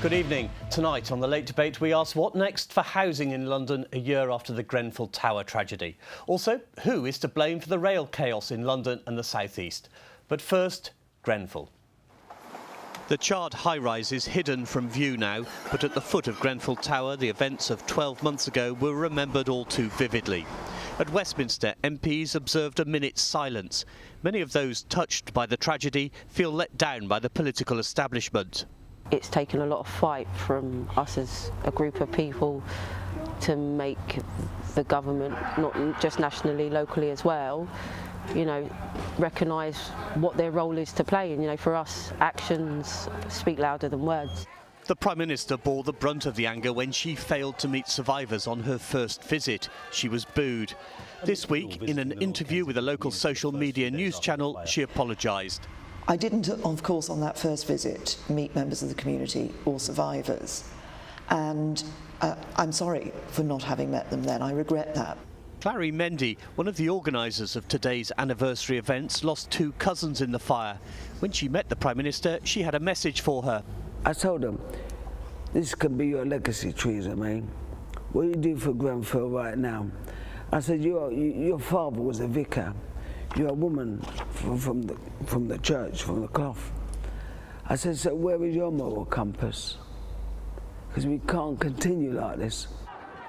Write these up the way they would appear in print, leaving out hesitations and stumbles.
Good evening. Tonight on The Late Debate we ask what next for housing in London a year after the Grenfell Tower tragedy. Also, who is to blame for the rail chaos in London and the South East? But first, Grenfell. The charred high-rise is hidden from view now, but at the foot of Grenfell Tower the events of 12 months ago were remembered all too vividly. At Westminster, MPs observed a minute's silence. Many of those touched by the tragedy feel let down by the political establishment. It's taken a lot of fight from us as a group of people to make the government, not just nationally, locally as well, recognise what their role is to play. And, for us, actions speak louder than words. The Prime Minister bore the brunt of the anger when she failed to meet survivors on her first visit. She was booed. This week, in an interview with a local social media news channel, she apologised. I didn't, of course, on that first visit, meet members of the community or survivors. And I'm sorry for not having met them then. I regret that. Clary Mendy, one of the organisers of today's anniversary events, lost two cousins in the fire. When she met the Prime Minister, she had a message for her. I told them, this can be your legacy, Theresa May. What do you do for Grenfell right now? I said, your father was a vicar. You're a woman from the church, from the cloth. I said, so where is your moral compass? Because we can't continue like this.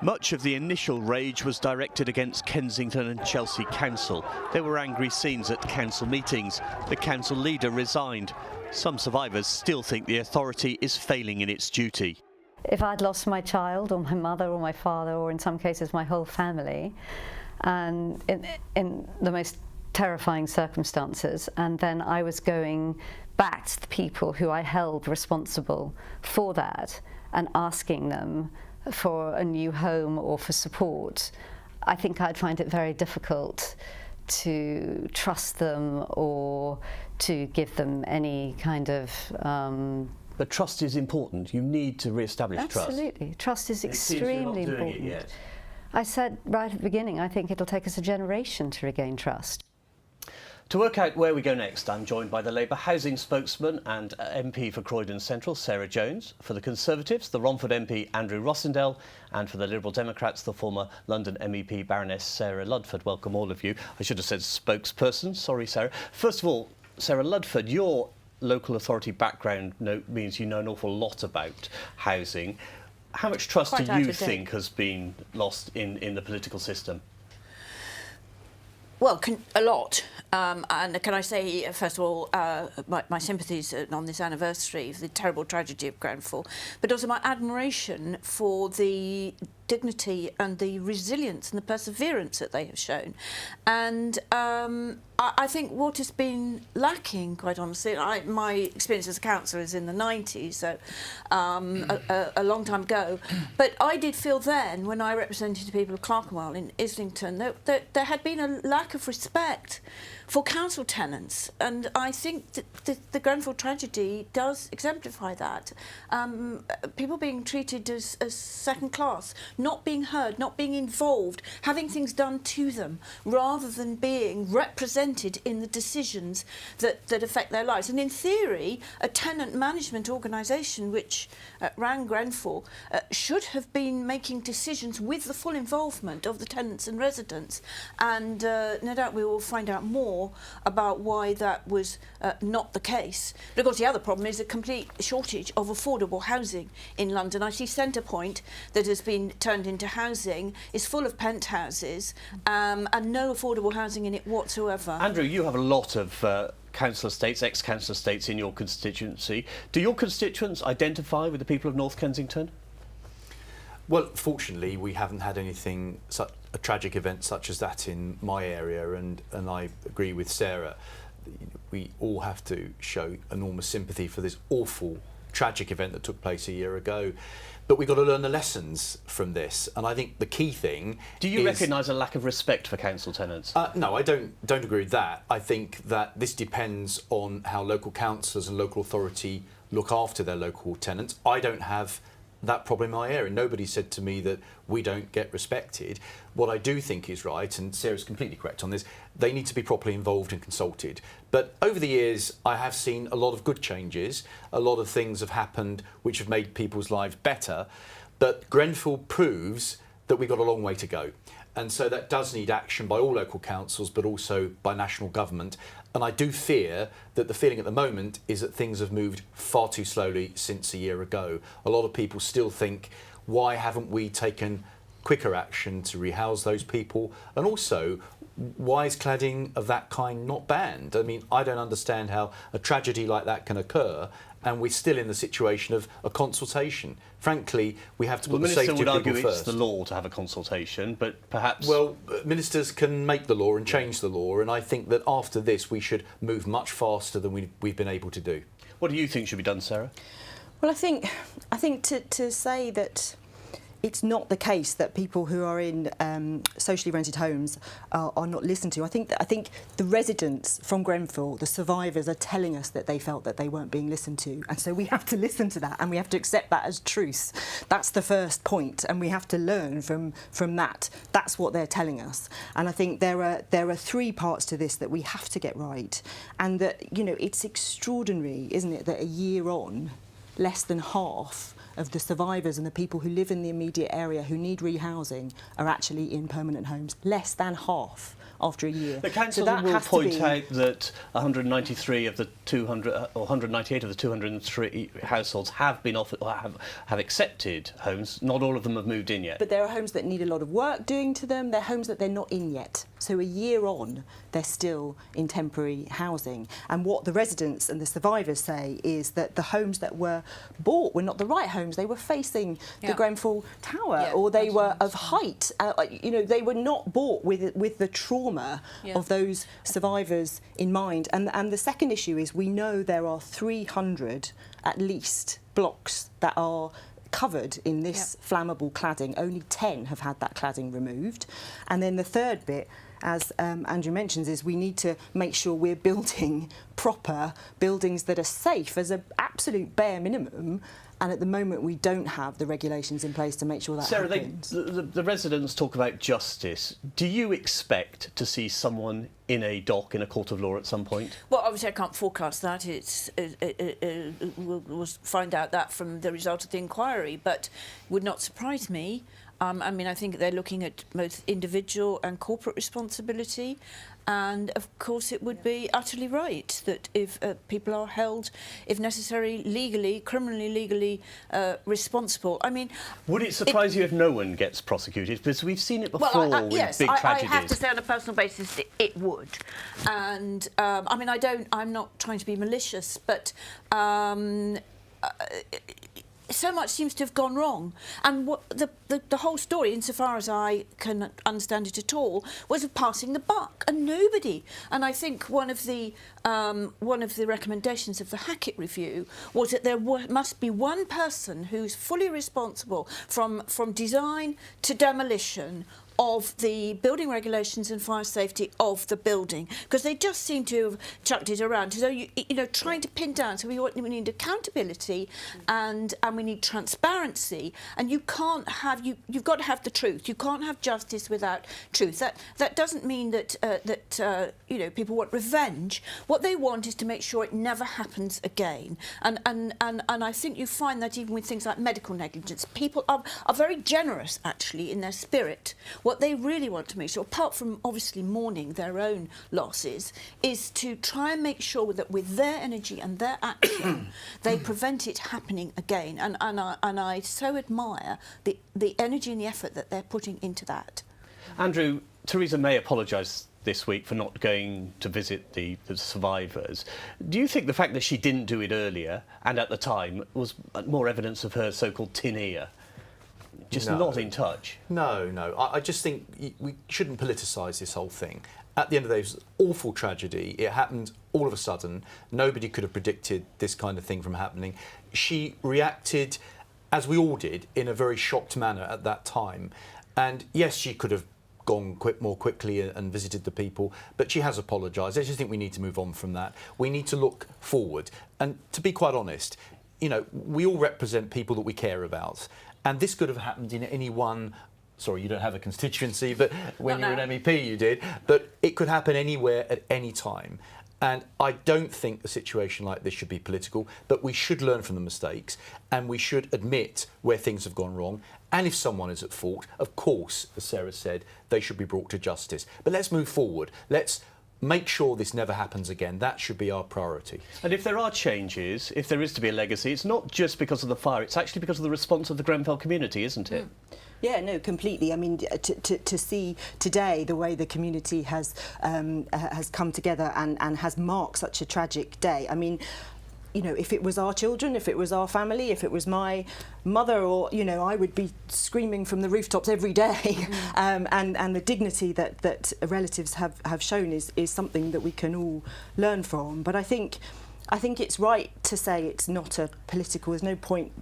Much of the initial rage was directed against Kensington and Chelsea Council. There were angry scenes at council meetings. The council leader resigned. Some survivors still think the authority is failing in its duty. If I'd lost my child or my mother or my father or in some cases my whole family, and in the most terrifying circumstances, and then I was going back to the people who I held responsible for that and asking them for a new home or for support, I think I'd find it very difficult to trust them or to give them any kind of... But trust is important. You need to re-establish trust. Absolutely. Trust is extremely important. It yet. I said right at the beginning, I think it'll take us a generation to regain trust. To work out where we go next, I'm joined by the Labour housing spokesman and MP for Croydon Central, Sarah Jones. For the Conservatives, the Romford MP, Andrew Rossendale. And for the Liberal Democrats, the former London MEP, Baroness Sarah Ludford. Welcome, all of you. I should have said spokesperson. Sorry, Sarah. First of all, Sarah Ludford, your local authority background means you know an awful lot about housing. How much trust do you think has been lost in the political system? Well, a lot. And can I say, first of all, my sympathies on this anniversary of the terrible tragedy of Grenfell, but also my admiration for the dignity and the resilience and the perseverance that they have shown. And I think what has been lacking, quite honestly, my experience as a councillor is in the 90s, so a long time ago, but I did feel then, when I represented the people of Clerkenwell in Islington, that there had been a lack of respect for council tenants, and I think that the Grenfell tragedy does exemplify that. People being treated as second class, not being heard, not being involved, having things done to them, rather than being represented in the decisions that affect their lives. And in theory, a tenant management organisation which ran Grenfell should have been making decisions with the full involvement of the tenants and residents, and no doubt we will find out more about why that was not the case. But of course the other problem is a complete shortage of affordable housing in London. I see Centrepoint, that has been turned into housing, is full of penthouses and no affordable housing in it whatsoever. Andrew, you have a lot of council estates, ex-council estates in your constituency. Do your constituents identify with the people of North Kensington? Well, fortunately, we haven't had anything, a tragic event such as that in my area, and I agree with Sarah. We all have to show enormous sympathy for this awful, tragic event that took place a year ago. But we've got to learn the lessons from this, and I think the key thing Do you recognise a lack of respect for council tenants? No, I don't agree with that. I think that this depends on how local councillors and local authority look after their local tenants. I don't have that problem in my area. Nobody said to me that we don't get respected. What I do think is right, and Sarah's completely correct on this, they need to be properly involved and consulted. But over the years, I have seen a lot of good changes. A lot of things have happened which have made people's lives better. But Grenfell proves that we've got a long way to go. And so that does need action by all local councils, but also by national government. And I do fear that the feeling at the moment is that things have moved far too slowly since a year ago. A lot of people still think, why haven't we taken quicker action to rehouse those people? And also, why is cladding of that kind not banned? I mean, I don't understand how a tragedy like that can occur and we're still in the situation of a consultation. Frankly, we have to put the safety of people first. The Minister would argue it's the law to have a consultation, but perhaps... Well, ministers can make the law and change the law, and I think that after this we should move much faster than we've been able to do. What do you think should be done, Sarah? Well, I think to say that it's not the case that people who are in socially rented homes are not listened to. I think the residents from Grenfell, the survivors, are telling us that they felt that they weren't being listened to, and so we have to listen to that and we have to accept that as truth. That's the first point, and we have to learn from that. That's what they're telling us, and I think there are three parts to this that we have to get right, and that, you know, it's extraordinary, isn't it, that a year on, less than half of the survivors and the people who live in the immediate area who need rehousing are actually in permanent homes. Less than half after a year. The council will point out that 193 of the 200, or 198 of the 203 households have been offered, or have accepted homes. Not all of them have moved in yet. But there are homes that need a lot of work doing to them. They're homes that they're not in yet. So a year on, they're still in temporary housing. And what the residents and the survivors say is that the homes that were bought were not the right homes. They were facing the Grenfell Tower, or they were of height. You know, they were not bought with the trauma of those survivors in mind. And the second issue is we know there are 300 at least blocks that are covered in this flammable cladding. Only 10 have had that cladding removed. And then the third bit, as Andrew mentions, is we need to make sure we're building proper buildings that are safe as an absolute bare minimum. And at the moment, we don't have the regulations in place to make sure that happens. Sarah, the residents talk about justice. Do you expect to see someone in a dock in a court of law at some point? Well, obviously I can't forecast that. We'll find out that from the result of the inquiry, but would not surprise me. I mean, I think they're looking at both individual and corporate responsibility. And of course it would be utterly right that if people are held, if necessary, legally, criminally legally responsible. I mean... Would it surprise you if no one gets prosecuted? Because we've seen it before with big tragedies. I have to say on a personal basis it would. And I mean, I'm not trying to be malicious, but so much seems to have gone wrong, and what the whole story, insofar as I can understand it at all, was of passing the buck, and nobody. And I think one of the recommendations of the Hackett Review was that there must be one person who's fully responsible from design to demolition of the building regulations and fire safety of the building, because they just seem to have chucked it around. So you know, trying to pin down. So we need accountability, and we need transparency. And you can't have you've got to have the truth. You can't have justice without truth. That doesn't mean that you know, people want revenge. What they want is to make sure it never happens again. And I think you find that even with things like medical negligence, people are very generous actually in their spirit. What they really want to make sure, apart from obviously mourning their own losses, is to try and make sure that with their energy and their action, they prevent it happening again. And I so admire the energy and the effort that they're putting into that. Andrew, Theresa May apologised this week for not going to visit the survivors. Do you think the fact that she didn't do it earlier and at the time was more evidence of her so-called tin ear? Just not in touch? No. I just think we shouldn't politicise this whole thing. At the end of the day, it was an awful tragedy. It happened all of a sudden. Nobody could have predicted this kind of thing from happening. She reacted, as we all did, in a very shocked manner at that time. And yes, she could have gone more quickly and visited the people, but she has apologised. I just think we need to move on from that. We need to look forward. And to be quite honest, you know, we all represent people that we care about, and this could have happened in any one. Sorry, you don't have a constituency, but when you were an MEP you did. But it could happen anywhere at any time. And I don't think a situation like this should be political, but we should learn from the mistakes and we should admit where things have gone wrong. And if someone is at fault, of course, as Sarah said, they should be brought to justice. But let's move forward. Let's make sure this never happens again. That should be our priority. And if there are changes, if there is to be a legacy, it's not just because of the fire, it's actually because of the response of the Grenfell community, isn't it? Yeah, no, completely. I mean, to see today the way the community has come together and has marked such a tragic day. I mean, you know, if it was our children, if it was our family, if it was my mother, or, you know, I would be screaming from the rooftops every day. And the dignity that relatives have shown is something that we can all learn from. But I think it's right to say it's not a political. There's no point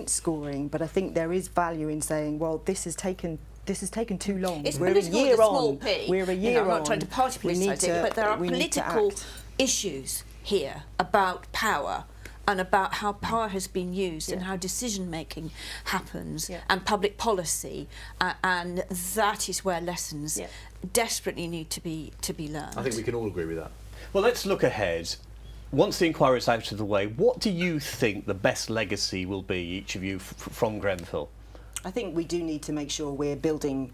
scoring, but I think there is value in saying, well, this has taken too long. It's We're a political year with a small on. p. We're a year you know, I'm on. not trying to party politicise it, but there are we need to political act. issues here about power and about how power has been used and how decision making happens and public policy, and that is where lessons desperately need to be learned. I think we can all agree with that. Well, let's look ahead. Once the inquiry is out of the way, what do you think the best legacy will be, each of you, from Grenfell? I think we do need to make sure we're building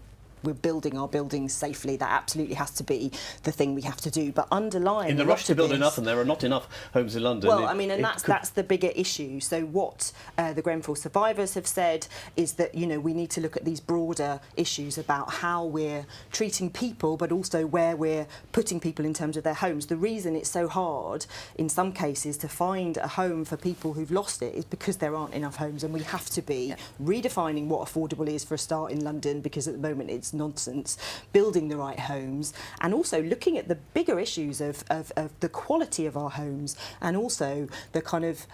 our buildings safely. That absolutely has to be the thing we have to do. But underlying in the rush to build enough, and there are not enough homes in London. Well, I mean, and that's the bigger issue. So what the Grenfell survivors have said is that, you know, we need to look at these broader issues about how we're treating people, but also where we're putting people in terms of their homes. The reason it's so hard in some cases to find a home for people who've lost it is because there aren't enough homes, and we have to be redefining what affordable is for a start in London, because at the moment it's nonsense, building the right homes, and also looking at the bigger issues of the quality of our homes, and also the kind of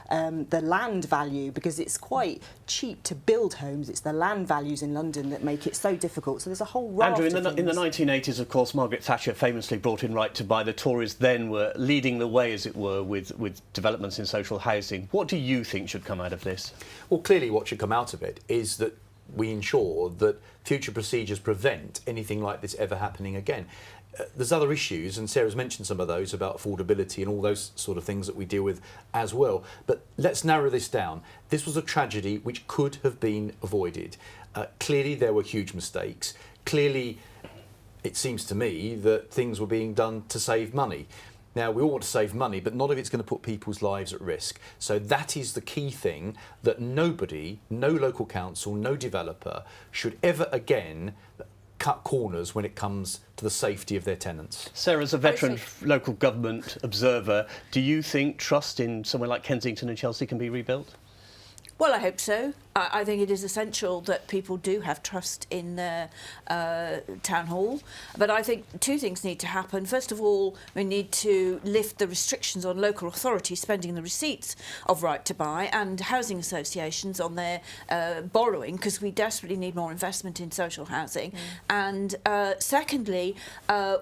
the land value, because it's quite cheap to build homes. It's the land values in London that make it so difficult. So there's a whole raft Andrew, of in the 1980s, of course, Margaret Thatcher famously brought in Right to Buy. The Tories then were leading the way, as it were, with developments in social housing. What do you think should come out of this? Well, clearly what should come out of it is that we ensure that future procedures prevent anything like this ever happening again. There's other issues, and Sarah's mentioned some of those about affordability and all those sort of things that we deal with as well. But let's narrow this down. This was a tragedy which could have been avoided. Clearly there were huge mistakes. Clearly it seems to me that things were being done to save money. Now, we all want to save money, but not if it's going to put people's lives at risk. So that is the key thing, that nobody, no local council, no developer should ever again cut corners when it comes to the safety of their tenants. Sarah, as a veteran local government observer, do you think trust in somewhere like Kensington and Chelsea can be rebuilt? Well, I hope so. I think it is essential that people do have trust in their town hall. But I think two things need to happen. First of all, we need to lift the restrictions on local authorities spending the receipts of Right to Buy and housing associations on their borrowing, because we desperately need more investment in social housing. And secondly,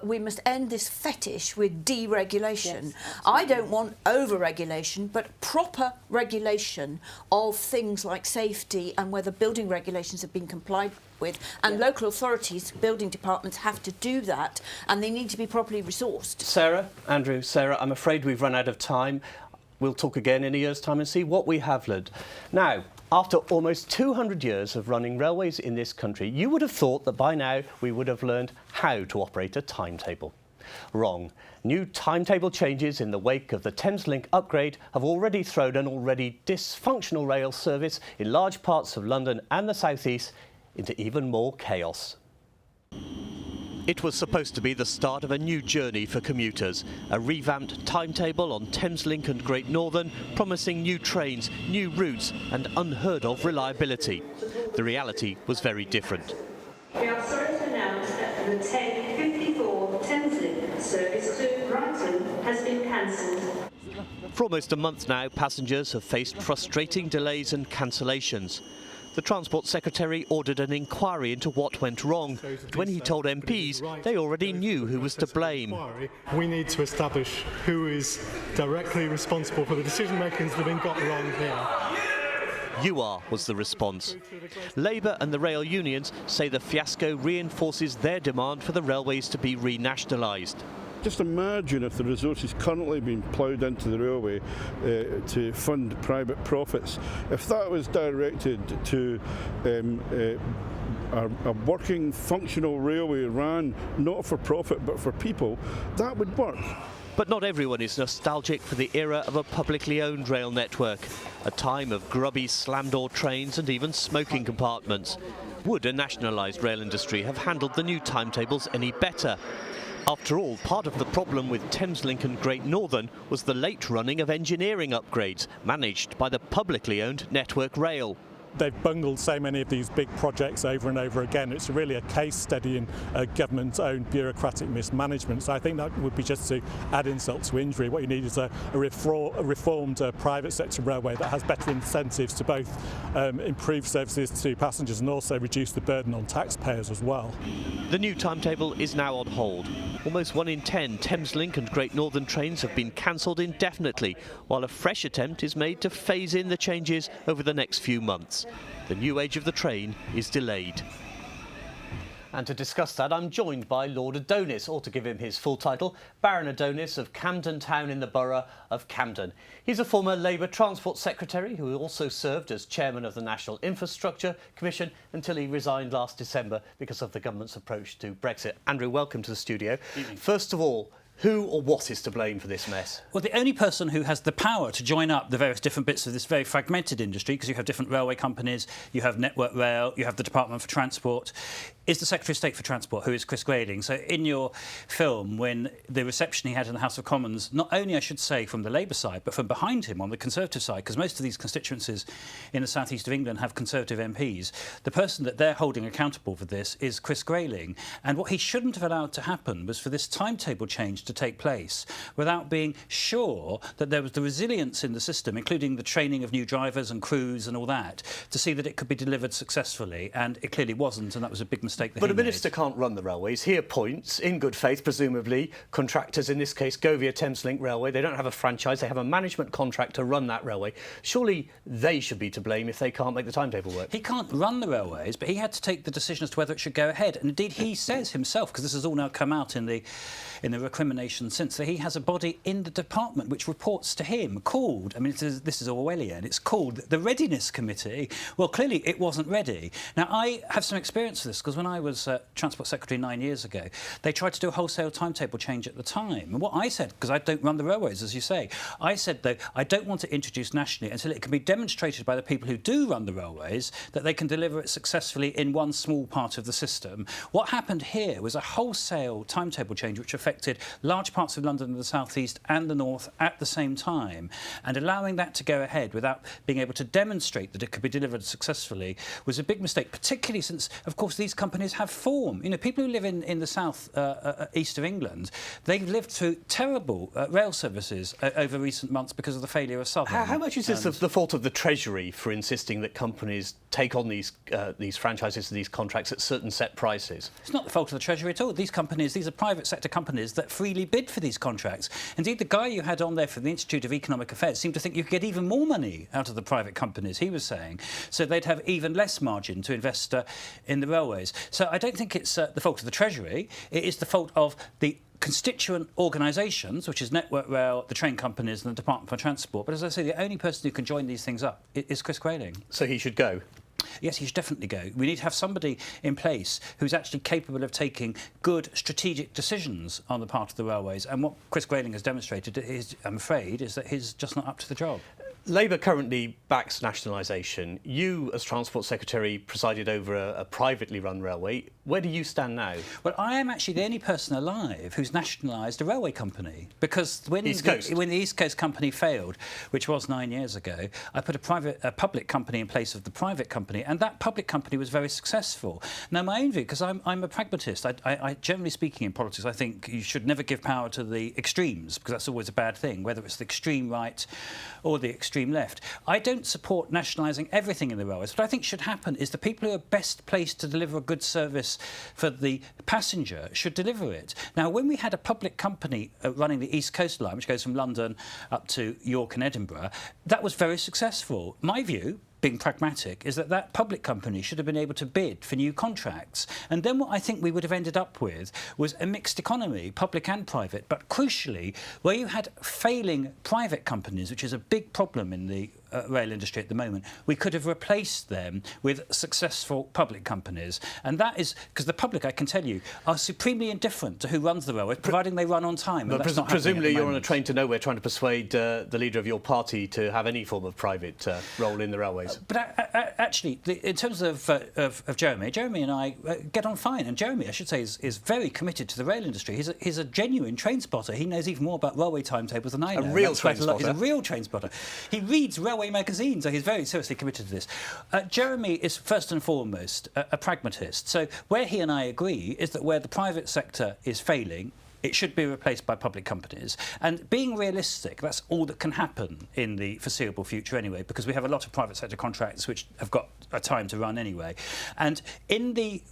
we must end this fetish with deregulation. I don't want over-regulation, but proper regulation of things like safety and whether building regulations have been complied with, and local authorities, building departments have to do that, and they need to be properly resourced. Sarah, Andrew, Sarah, I'm afraid we've run out of time. We'll talk again in a year's time and see what we have learned. Now, after almost 200 years of running railways in this country, you would have thought that by now we would have learned how to operate a timetable. Wrong. New timetable changes in the wake of the Thameslink upgrade have already thrown an already dysfunctional rail service in large parts of London and the South East into even more chaos. It was supposed to be the start of a new journey for commuters, a revamped timetable on Thameslink and Great Northern, promising new trains, new routes and unheard of reliability. The reality was very different. We are sorry to announce that the 10:54 Thameslink service to Brighton has been cancelled. For almost a month now, passengers have faced frustrating delays and cancellations. The Transport Secretary ordered an inquiry into what went wrong. But when he told MPs, they already knew who was to blame. We need to establish who is directly responsible for the decision makings that have been got wrong here. You are, was the response. Labour and the rail unions say the fiasco reinforces their demand for the railways to be renationalised. Just imagine if the resources currently being ploughed into the railway to fund private profits, if that was directed to a working, functional railway ran not for profit but for people, that would work. But not everyone is nostalgic for the era of a publicly owned rail network, a time of grubby slam-door trains and even smoking compartments. Would a nationalised rail industry have handled the new timetables any better? After all, part of the problem with Thameslink and Great Northern was the late running of engineering upgrades managed by the publicly owned Network Rail. They've bungled so many of these big projects over and over again. It's really a case study in government-owned bureaucratic mismanagement. So I think that would be just to add insult to injury. What you need is a reformed private sector railway that has better incentives to both improve services to passengers and also reduce the burden on taxpayers as well. The new timetable is now on hold. Almost 1 in 10 Thameslink and Great Northern trains have been cancelled indefinitely, while a fresh attempt is made to phase in the changes over the next few months. The new age of the train is delayed. And to discuss that, I'm joined by Lord Adonis, or to give him his full title, Baron Adonis of Camden Town in the Borough of Camden. He's a former Labour Transport Secretary who also served as Chairman of the National Infrastructure Commission until he resigned last December because of the government's approach to Brexit. Andrew, welcome to the studio. First of all, who or what is to blame for this mess? Well, the only person who has the power to join up the various different bits of this very fragmented industry, because you have different railway companies, you have Network Rail, you have the Department for Transport, is the Secretary of State for Transport, who is Chris Grayling. So in your film, when the reception he had in the House of Commons, not only, I should say, from the Labour side, but from behind him on the Conservative side, because most of these constituencies in the southeast of England have Conservative MPs, the person that they're holding accountable for this is Chris Grayling. And what he shouldn't have allowed to happen was for this timetable change to take place without being sure that there was the resilience in the system, including the training of new drivers and crews and all that, to see that it could be delivered successfully. And it clearly wasn't, and that was a big mistake. But a minister can't run the railways. He appoints, in good faith, presumably, contractors, in this case, Govia Thameslink Railway. They don't have a franchise, they have a management contract to run that railway. Surely they should be to blame if they can't make the timetable work. He can't run the railways, but he had to take the decision as to whether it should go ahead. And indeed, he says himself, because this has all now come out in the recrimination since, that he has a body in the department which reports to him called, I mean, this is Orwellian, it's called the Readiness Committee. Well, clearly it wasn't ready. Now, I have some experience of this, because when I was Transport Secretary 9 years ago, they tried to do a wholesale timetable change at the time. And what I said, because I don't run the railways, as you say, I said, though, I don't want to introduce nationally until it can be demonstrated by the people who do run the railways that they can deliver it successfully in one small part of the system. What happened here was a wholesale timetable change which affected large parts of London and the South East and the North at the same time. And allowing that to go ahead without being able to demonstrate that it could be delivered successfully was a big mistake, particularly since, of course, these companies have form. You know, people who live in the south east of England, they've lived through terrible rail services over recent months because of the failure of Southern. How much is this the fault of the Treasury for insisting that companies take on these franchises and these contracts at certain set prices? It's not the fault of the Treasury at all. These companies, these are private sector companies that freely bid for these contracts. Indeed, the guy you had on there from the Institute of Economic Affairs seemed to think you could get even more money out of the private companies, he was saying, so they'd have even less margin to invest in the railways. So I don't think it's the fault of the Treasury. It is the fault of the constituent organisations, which is Network Rail, the train companies and the Department for Transport. But as I say, the only person who can join these things up is Chris Grayling. So he should go? Yes, he should definitely go. We need to have somebody in place who's actually capable of taking good strategic decisions on the part of the railways. And what Chris Grayling has demonstrated, I'm afraid, is that he's just not up to the job. Labour currently backs nationalisation. You, as Transport Secretary, presided over a privately run railway. Where do you stand now? Well, I am actually the only person alive who's nationalised a railway company, because when the East Coast Company failed, which was 9 years ago, I put a public company in place of the private company, and that public company was very successful. Now, my own view, because I'm a pragmatist, I generally speaking in politics, I think you should never give power to the extremes, because that's always a bad thing, whether it's the extreme right or the extreme extreme left. I don't support nationalising everything in the railways. What I think should happen is the people who are best placed to deliver a good service for the passenger should deliver it. Now, when we had a public company running the East Coast Line, which goes from London up to York and Edinburgh, that was very successful. My view, being pragmatic, is that that public company should have been able to bid for new contracts. And then what I think we would have ended up with was a mixed economy, public and private. But crucially, where you had failing private companies, which is a big problem in the rail industry at the moment, we could have replaced them with successful public companies. And that is because the public, I can tell you, are supremely indifferent to who runs the railway, providing they run on time. But presumably you're on a train to nowhere trying to persuade the leader of your party to have any form of private role in the railways. But actually, in terms of Jeremy and I get on fine. And Jeremy, I should say, is very committed to the rail industry. He's a genuine train spotter. He knows even more about railway timetables than I know. A real train spotter. He's a real train spotter. He reads railway magazines, so he's very seriously committed to this. Jeremy is first and foremost a pragmatist. So where he and I agree is that where the private sector is failing, it should be replaced by public companies. And being realistic, that's all that can happen in the foreseeable future anyway, because we have a lot of private sector contracts which have got a time to run anyway. And in the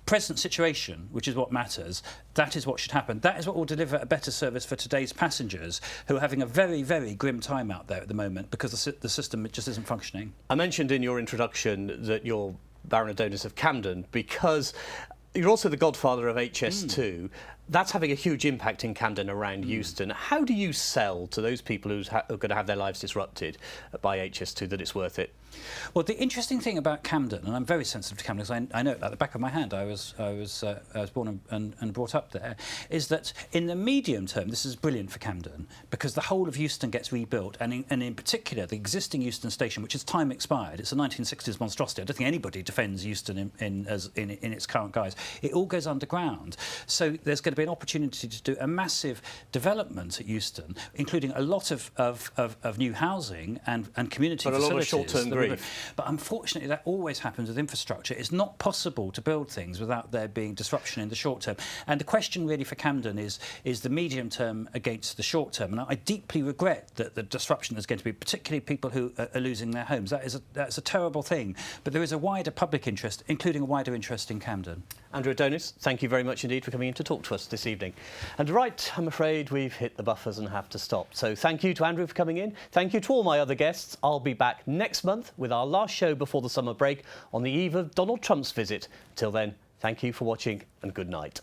present situation, which is what matters, that is what should happen. That is what will deliver a better service for today's passengers who are having a very, very grim time out there at the moment because the system just isn't functioning. I mentioned in your introduction that you're Baron Adonis of Camden because you're also the godfather of HS2. That's having a huge impact in Camden around Euston. How do you sell to those people who are going to have their lives disrupted by HS2 that it's worth it? Well, the interesting thing about Camden, and I'm very sensitive to Camden because I know it like the back of my hand. I was born and brought up there. Is that in the medium term, this is brilliant for Camden because the whole of Euston gets rebuilt, and in particular the existing Euston station, which is time expired. It's a 1960s monstrosity. I don't think anybody defends Euston in its current guise. It all goes underground, so there's going to be an opportunity to do a massive development at Euston, including a lot of new housing and community facilities. But a lot of short-term grief. But unfortunately, that always happens with infrastructure. It's not possible to build things without there being disruption in the short term. And the question really for Camden is the medium term against the short term. And I deeply regret that the disruption is going to be particularly people who are losing their homes. That's a terrible thing. But there is a wider public interest, including a wider interest in Camden. Andrew Adonis, thank you very much indeed for coming in to talk to us this evening. And right, I'm afraid we've hit the buffers and have to stop. So thank you to Andrew for coming in. Thank you to all my other guests. I'll be back next month with our last show before the summer break on the eve of Donald Trump's visit. Till then, thank you for watching and good night.